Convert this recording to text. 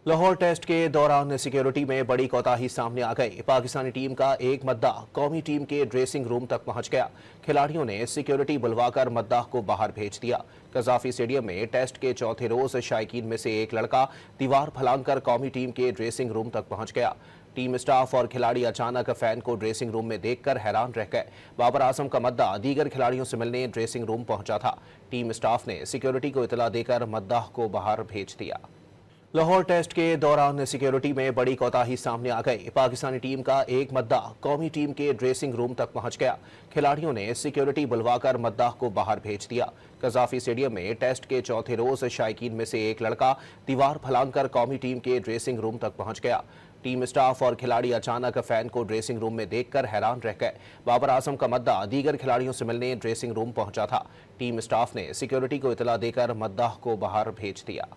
Lahore test के दौरान security में बड़ी कोताही सामने आ गई। पाकिस्तानी टीम का एक मद्दाह कौमी टीम के ड्रेसिंग रूम तक पहुंच गया। खिलाड़ियों ने सिक्योरिटी बुलवाकर मद्दाह को बाहर भेज दिया। कजाफी स्टेडियम में टेस्ट के चौथे रोज शायकीन में से एक लड़का दीवार फलांगकर कौमी टीम के ड्रेसिंग रूम तक पहुंच गया। टीम स्टाफ और खिलाड़ी अचानक फैन को ड्रेसिंग रूम में देखकर हैरान रह गए। बाबर आजम का मद्दाह दीगर खिलाड़ियों से मिलने ड्रेसिंग रूम पहुंचा था। टीम स्टाफ ने सिक्योरिटी को इतला देकर मद्दाह को बाहर भेज दिया। लाहौर टेस्ट के दौरान सिक्योरिटी में बड़ी कोताही सामने आ गई। पाकिस्तानी टीम का एक मद्दाह कौमी टीम के ड्रेसिंग रूम तक पहुंच गया। खिलाड़ियों ने सिक्योरिटी बुलवाकर मद्दाह को बाहर भेज दिया। कजाफी स्टेडियम में टेस्ट के चौथे रोज शायकीन में से एक लड़का दीवार फलांगकर कौमी टीम के ड्रेसिंग रूम तक पहुंच गया। टीम स्टाफ और खिलाड़ी अचानक फैन को ड्रेसिंग रूम में देखकर हैरान रह गए। बाबर आजम का मद्दाह दीगर खिलाड़ियों से मिलने ड्रेसिंग रूम पहुंचा था। टीम स्टाफ ने सिक्योरिटी को इतला देकर मद्दाह को बाहर भेज दिया।